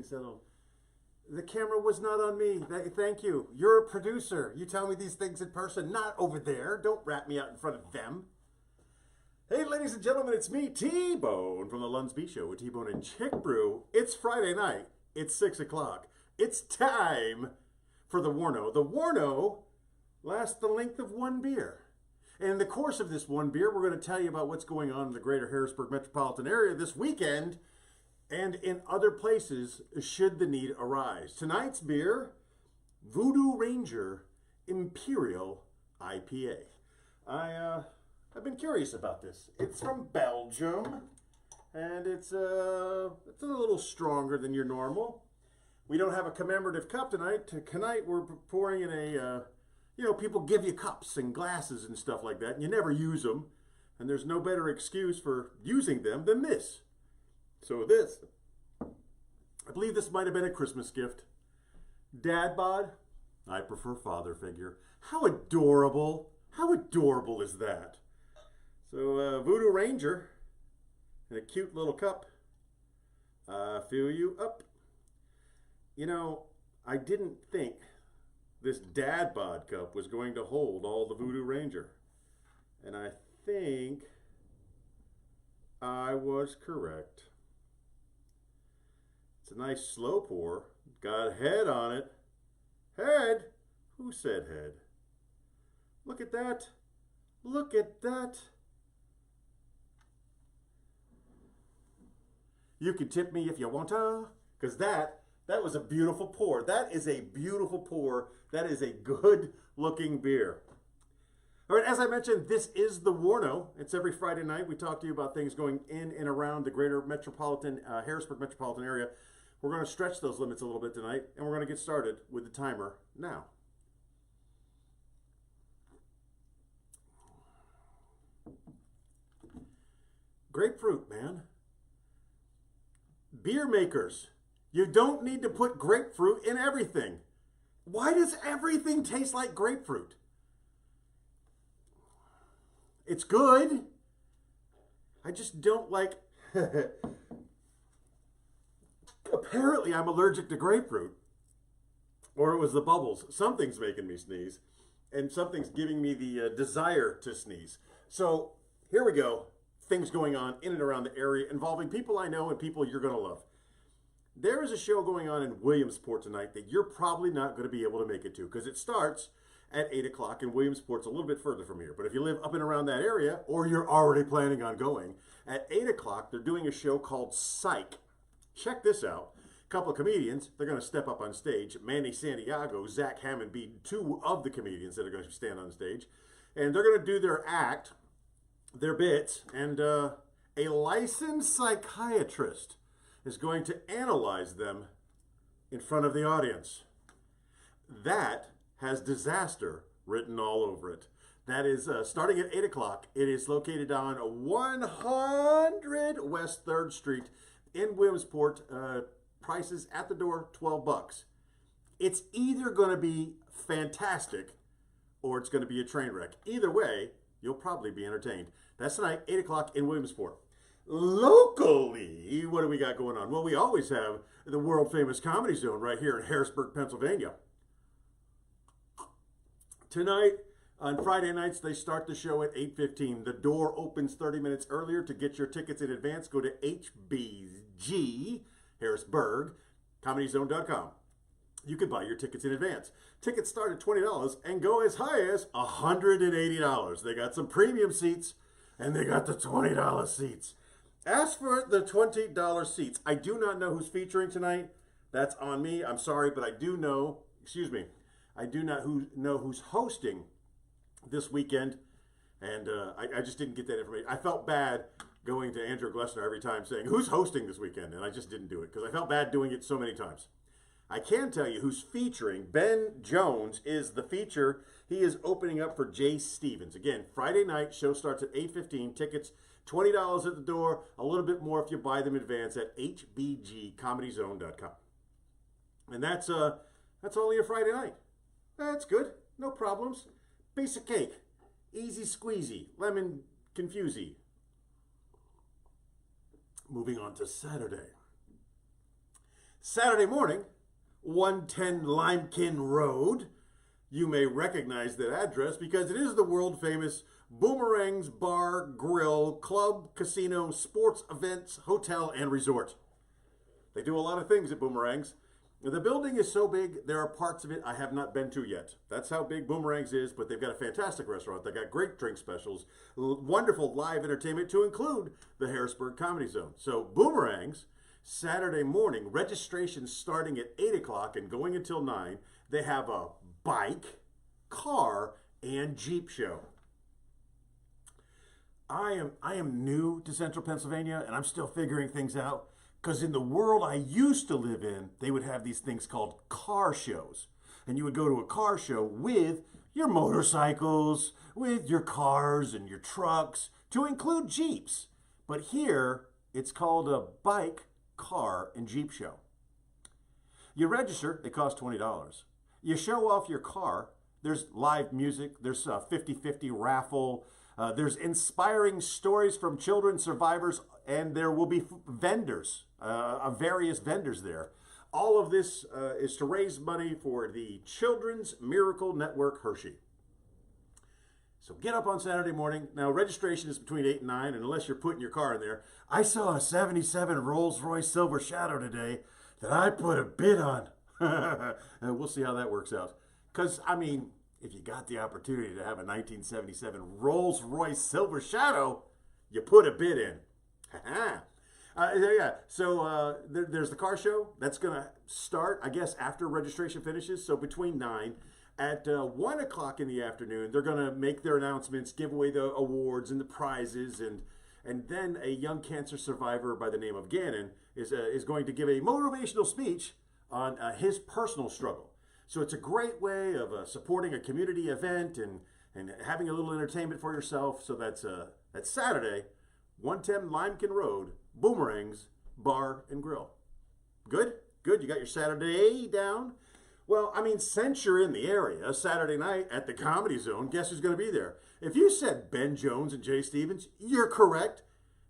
settled. The camera was not on me. Thank you. You're a producer. You tell me these things in person, not over there. Don't rat me out in front of them. Hey, ladies and gentlemen, it's me, T-Bone, from the Lunsby Show with T-Bone and Chick Brew. It's Friday night. It's 6 o'clock. It's time for the WARNO. The WARNO lasts the length of one beer. And in the course of this one beer, we're going to tell you about what's going on in the greater Harrisburg metropolitan area this weekend and in other places should the need arise. Tonight's beer, Voodoo Ranger Imperial IPA. I've been curious about this. It's from Belgium, and it's a little stronger than your normal. We don't have a commemorative cup tonight. Tonight we're pouring in a, people give you cups and glasses and stuff like that, and you never use them, and there's no better excuse for using them than this. So this, I believe this might have been a Christmas gift. Dad bod, I prefer father figure. How adorable. How adorable is that? So Voodoo Ranger in a cute little cup. Fill you up. You know, I didn't think this dad bod cup was going to hold all the Voodoo Ranger. And I think I was correct. It's a nice slow pour. Got head on it. Head? Who said head? Look at that. Look at that. You can tip me if you want to, because that was a beautiful pour. That is a beautiful pour. That is a good looking beer. All right, as I mentioned, this is the WARNO. It's every Friday night. We talk to you about things going in and around the greater metropolitan, Harrisburg metropolitan area. We're going to stretch those limits a little bit tonight, and we're going to get started with the timer now. Grapefruit, man. Beer makers, you don't need to put grapefruit in everything. Why does everything taste like grapefruit? It's good. I just don't like... Apparently, I'm allergic to grapefruit. Or it was the bubbles. Something's making me sneeze. And something's giving me the desire to sneeze. So, here we go. Things going on in and around the area involving people I know and people you're going to love. There is a show going on in Williamsport tonight that you're probably not going to be able to make it to because it starts at 8 o'clock and Williamsport's a little bit further from here. But if you live up and around that area or you're already planning on going, at 8 o'clock they're doing a show called Psych. Check this out. A couple of comedians, they're going to step up on stage. Manny Santiago, Zach Hammond being two of the comedians that are going to stand on stage. And they're going to do their act, their bits, and a licensed psychiatrist is going to analyze them in front of the audience. That has disaster written all over it. That is starting at 8 o'clock. It is located on 100 West 3rd Street in Williamsport. Prices at the door, $12. It's either going to be fantastic or it's going to be a train wreck. Either way, you'll probably be entertained. That's tonight, 8 o'clock in Williamsport. Locally, what do we got going on? Well, we always have the world-famous Comedy Zone right here in Harrisburg, Pennsylvania. Tonight, on Friday nights, they start the show at 8:15. The door opens 30 minutes earlier. To get your tickets in advance, go to HBG, Harrisburg, ComedyZone.com. You can buy your tickets in advance. Tickets start at $20 and go as high as $180. They got some premium seats, and they got the $20 seats. As for the $20 seats, I do not know who's featuring tonight. That's on me. I'm sorry, but I do know, I do not know who's hosting this weekend, and I just didn't get that information. I felt bad going to Andrew Glessner every time saying, who's hosting this weekend? And I just didn't do it because I felt bad doing it so many times. I can tell you who's featuring. Ben Jones is the feature. He is opening up for Jay Stevens. Again, Friday night, show starts at 8:15. Tickets, $20 at the door, a little bit more if you buy them in advance at hbgcomedyzone.com. And that's only a Friday night. That's good. No problems. Piece of cake. Easy squeezy. Lemon confusey. Moving on to Saturday. Saturday morning, 110 Limekin Road. You may recognize that address because it is the world famous Boomerang's Bar, Grill, Club, Casino, Sports Events, Hotel, and Resort. They do a lot of things at Boomerang's. The building is so big, there are parts of it I have not been to yet. That's how big Boomerang's is, but they've got a fantastic restaurant. They've got great drink specials, wonderful live entertainment to include the Harrisburg Comedy Zone. So Boomerang's, Saturday morning, registration starting at 8 o'clock and going until 9. They have a bike, car, and Jeep show. I am new to Central Pennsylvania, and I'm still figuring things out. Because in the world I used to live in, they would have these things called car shows. And you would go to a car show with your motorcycles, with your cars and your trucks, to include Jeeps. But here, it's called a bike, car, and Jeep show. You register, it costs $20. You show off your car, there's live music, there's a 50-50 raffle, there's inspiring stories from children survivors, and there will be vendors, various vendors there. All of this is to raise money for the Children's Miracle Network Hershey. So get up on Saturday morning. Now, registration is between 8 and 9, and unless you're putting your car in there. I saw a 77 Rolls-Royce Silver Shadow today that I put a bid on. And we'll see how that works out. Because, I mean, if you got the opportunity to have a 1977 Rolls-Royce Silver Shadow, you put a bid in. So there's the car show. That's going to start, I guess, after registration finishes. So between 9. At 1 o'clock in the afternoon, they're going to make their announcements, give away the awards and the prizes, and then a young cancer survivor by the name of Gannon is going to give a motivational speech on his personal struggle. So it's a great way of supporting a community event and having a little entertainment for yourself. So that's Saturday, 110 Limekin Road, Boomerang's Bar and Grill. Good? Good. You got your Saturday down? Well, I mean, since you're in the area, Saturday night at the Comedy Zone, guess who's going to be there? If you said Ben Jones and Jay Stevens, you're correct,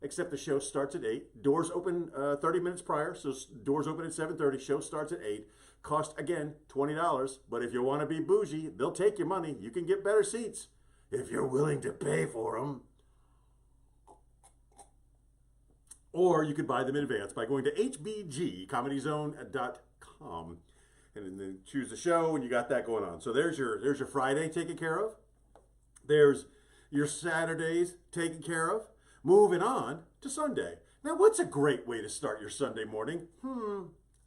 except the show starts at 8. Doors open 30 minutes prior, so doors open at 7:30. Show starts at 8. Cost, again, $20. But if you want to be bougie, they'll take your money. You can get better seats if you're willing to pay for them. Or you could buy them in advance by going to hbgcomedyzone.com. And then choose the show, and you got that going on. So there's your Friday taken care of. There's your Saturdays taken care of. Moving on to Sunday. Now, what's a great way to start your Sunday morning?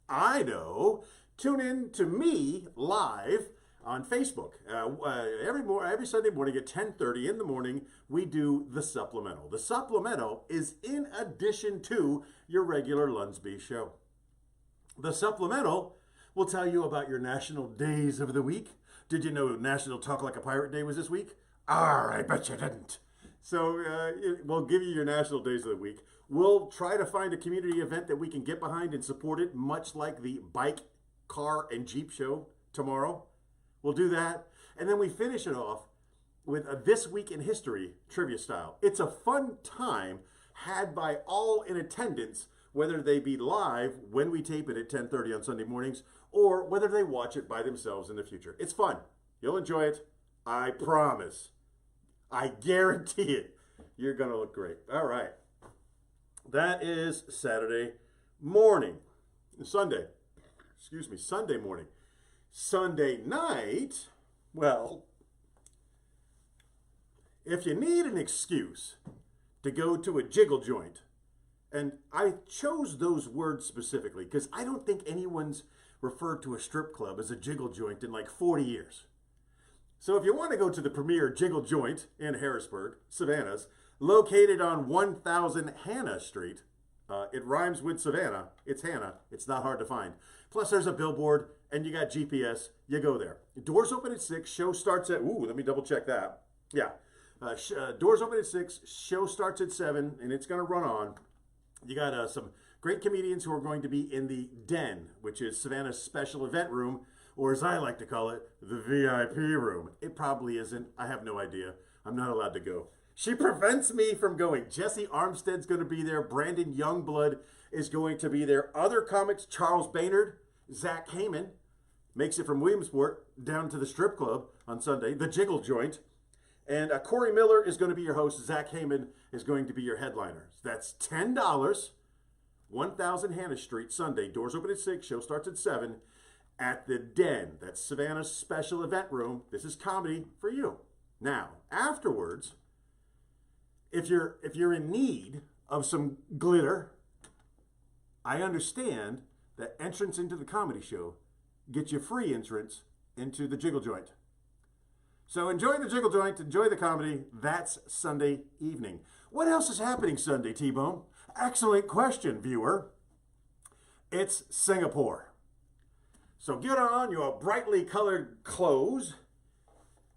I know. Tune in to me live on Facebook. Every Sunday morning at 10:30 in the morning, we do The Supplemental. The Supplemental is in addition to your regular Lunsby show. The Supplemental will tell you about your national days of the week. Did you know National Talk Like a Pirate Day was this week? I bet you didn't. So we'll give you your national days of the week. We'll try to find a community event that we can get behind and support it, much like the bike, car, and Jeep show tomorrow. We'll do that. And then we finish it off with a This Week in History trivia style. It's a fun time had by all in attendance, whether they be live when we tape it at 10:30 on Sunday mornings, or whether they watch it by themselves in the future. It's fun. You'll enjoy it. I promise. I guarantee it. You're going to look great. All right. That is Saturday morning. Sunday morning. Sunday night, well, if you need an excuse to go to a jiggle joint, and I chose those words specifically because I don't think anyone's referred to a strip club as a jiggle joint in like 40 years. So if you want to go to the premier jiggle joint in Harrisburg, Savannah's, located on 1000 Hannah Street, it rhymes with Savannah. It's Hannah. It's not hard to find. Plus there's a billboard and you got GPS. You go there. Doors open at 6. Show starts at, let me double check that. Yeah. Doors open at 6. Show starts at 7 and it's going to run on. You got some great comedians who are going to be in the Den, which is Savannah's special event room, or as I like to call it, the VIP room. It probably isn't. I have no idea. I'm not allowed to go. She prevents me from going. Jesse Armstead's going to be there. Brandon Youngblood is going to be there. Other comics, Charles Baynard, Zach Heyman, makes it from Williamsport down to the strip club on Sunday, the Jiggle Joint. And Corey Miller is going to be your host. Zach Heyman is going to be your headliner. That's $10, 1000 Hannah Street, Sunday. Doors open at 6, show starts at 7, at the Den. That's Savannah's special event room. This is comedy for you. Now, afterwards, if you're in need of some glitter, I understand that entrance into the comedy show gets you free entrance into the Jiggle Joint. So enjoy the Jiggle Joint, enjoy the comedy. That's Sunday evening. What else is happening Sunday, T-Bone? Excellent question, viewer. It's Singapore. So get on your brightly colored clothes,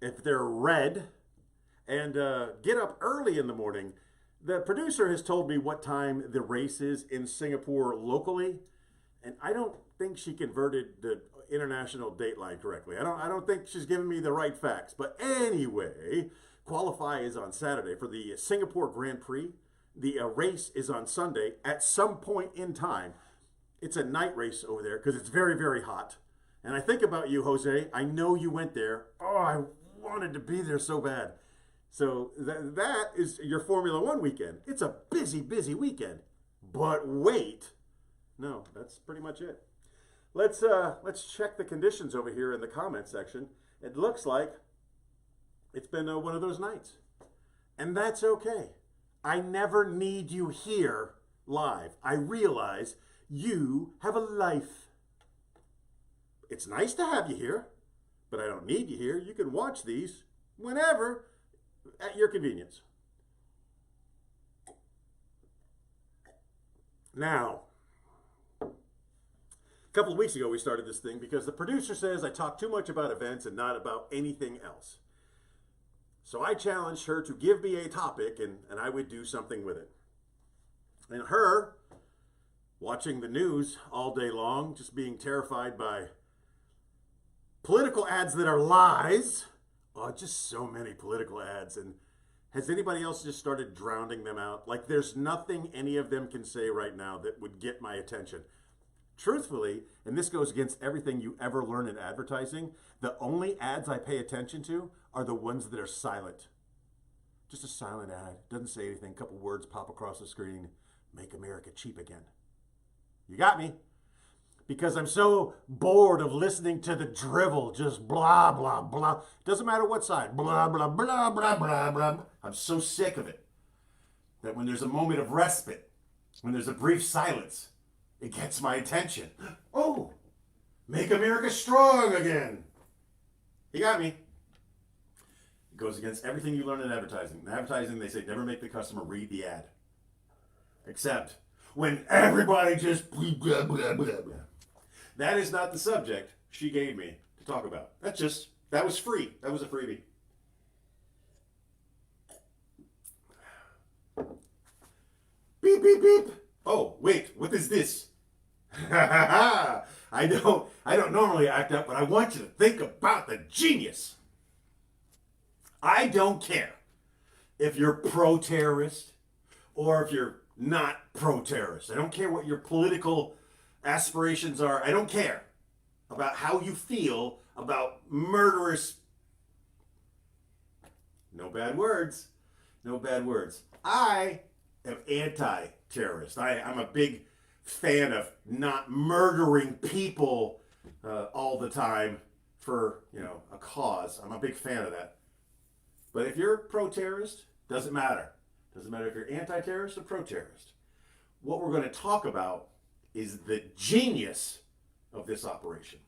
if they're red, and get up early in the morning. The producer has told me what time the race is in Singapore locally, and I don't think she converted the international date line correctly. I don't think she's giving me the right facts. But anyway, qualify is on Saturday for the Singapore Grand Prix. The race is on Sunday at some point in time. It's a night race over there because it's very, very hot. And I think about you, Jose. I know you went there. Oh, I wanted to be there so bad. So that is your Formula One weekend. It's a busy, busy weekend. But wait. No, that's pretty much it. Let's check the conditions over here in the comment section. It looks like it's been one of those nights. And that's okay. I never need you here live. I realize you have a life. It's nice to have you here, but I don't need you here. You can watch these whenever at your convenience. Now, a couple of weeks ago, we started this thing because the producer says I talk too much about events and not about anything else. So I challenged her to give me a topic and I would do something with it. And her, watching the news all day long, just being terrified by political ads that are lies. Oh, just so many political ads. And has anybody else just started drowning them out? Like there's nothing any of them can say right now that would get my attention. Truthfully, and this goes against everything you ever learn in advertising, the only ads I pay attention to are the ones that are silent. Just a silent ad. Doesn't say anything. A couple words pop across the screen. Make America cheap again. You got me. Because I'm so bored of listening to the drivel. Just blah, blah, blah. Doesn't matter what side. Blah, blah, blah, blah, blah, blah. I'm so sick of it that when there's a moment of respite, when there's a brief silence, it gets my attention. Oh, make America strong again. You got me. It goes against everything you learn in advertising. In advertising, they say never make the customer read the ad. Except when everybody just blah, blah, blah, blah, blah. That is not the subject she gave me to talk about. That was free. That was a freebie. Beep, beep, beep. Oh, wait, what is this? I don't normally act up, but I want you to think about the genius. I don't care if you're pro-terrorist or if you're not pro-terrorist. I don't care what your political aspirations are. I don't care about how you feel about murderous. No bad words. No bad words. I am anti-terrorist. I'm a big fan of not murdering people all the time for, a cause. I'm a big fan of that. But if you're pro-terrorist, doesn't matter. Doesn't matter if you're anti-terrorist or pro-terrorist. What we're going to talk about is the genius of this operation.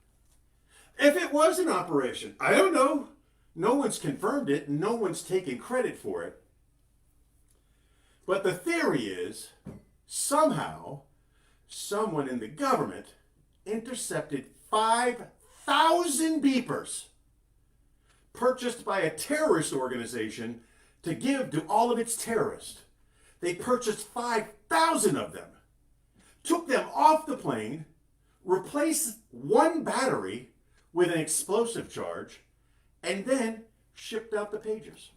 If it was an operation, I don't know. No one's confirmed it. No one's taken credit for it. But the theory is somehow someone in the government intercepted 5,000 beepers purchased by a terrorist organization to give to all of its terrorists. They purchased 5,000 of them, took them off the plane, replaced one battery with an explosive charge, and then shipped out the pagers.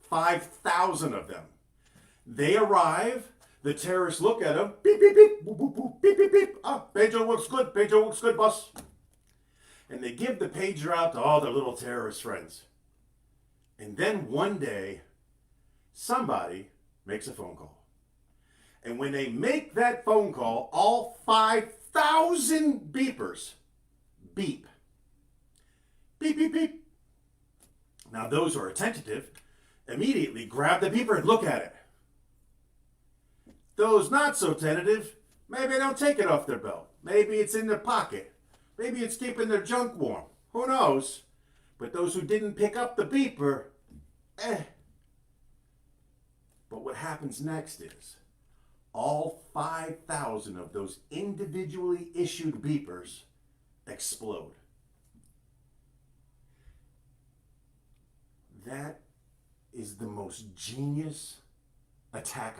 5,000 of them. They arrive, The terrorists look at him. Beep, beep, beep. Boop, boop, boop. Beep, beep, beep. Ah, pager works good. Pager works good, boss. And they give the pager out to all their little terrorist friends. And then one day, somebody makes a phone call. And when they make that phone call, all 5,000 beepers beep. Beep, beep, beep. Now those who are attentive immediately grab the beeper and look at it. Those not so tentative, maybe they don't take it off their belt. Maybe it's in their pocket. Maybe it's keeping their junk warm. Who knows? But those who didn't pick up the beeper, But what happens next is all 5,000 of those individually issued beepers explode. That is the most genius attack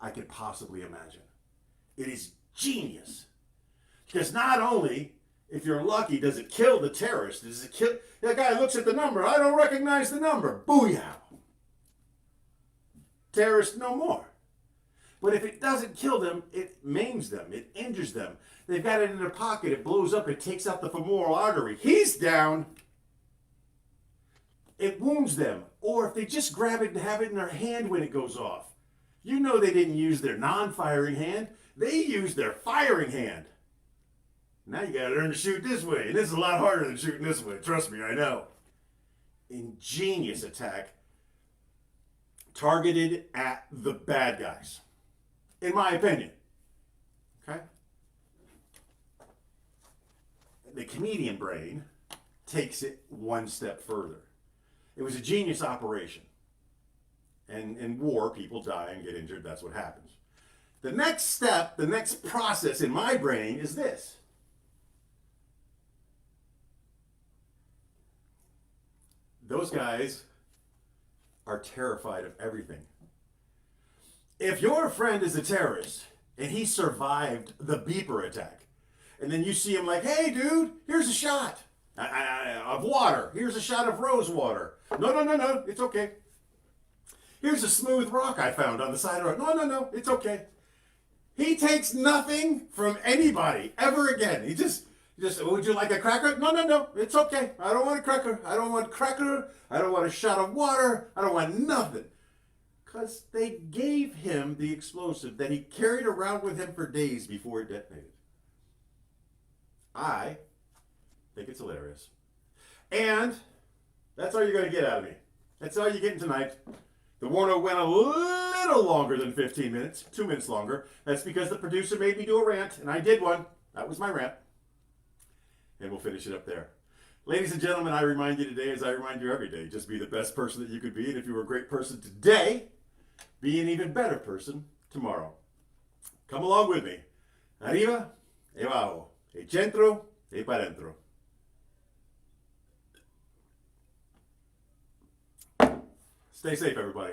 I could possibly imagine. It is genius. Because not only, if you're lucky, does it kill the terrorist, does it kill, that guy looks at the number, I don't recognize the number, booyah. Terrorist no more. But if it doesn't kill them, it maims them, it injures them. They've got it in their pocket, it blows up, it takes out the femoral artery. He's down. It wounds them. Or if they just grab it and have it in their hand when it goes off. You know they didn't use their non-firing hand. They used their firing hand. Now you gotta learn to shoot this way. And this is a lot harder than shooting this way. Trust me, I know. Ingenious attack targeted at the bad guys. In my opinion. Okay? The comedian brain takes it one step further. It was a genius operation. And in war, people die and get injured. That's what happens. The next step, the next process in my brain is this. Those guys are terrified of everything. If your friend is a terrorist and he survived the beeper attack, and then you see him like, hey, dude, here's a shot of water. Here's a shot of rose water. No, it's okay. Here's a smooth rock I found on the side of the road. No, it's okay. He takes nothing from anybody ever again. He just, would you like a cracker? No, it's okay. I don't want a cracker. I don't want a cracker. I don't want a shot of water. I don't want nothing. Because they gave him the explosive that he carried around with him for days before it detonated. I think it's hilarious. And that's all you're going to get out of me. That's all you're getting tonight. The WARNO went a little longer than 15 minutes, 2 minutes longer. That's because the producer made me do a rant, and I did one. That was my rant. And we'll finish it up there. Ladies and gentlemen, I remind you today, as I remind you every day, just be the best person that you could be. And if you were a great person today, be an even better person tomorrow. Come along with me. Arriba, e abajo, e centro, e para dentro. Stay safe, everybody.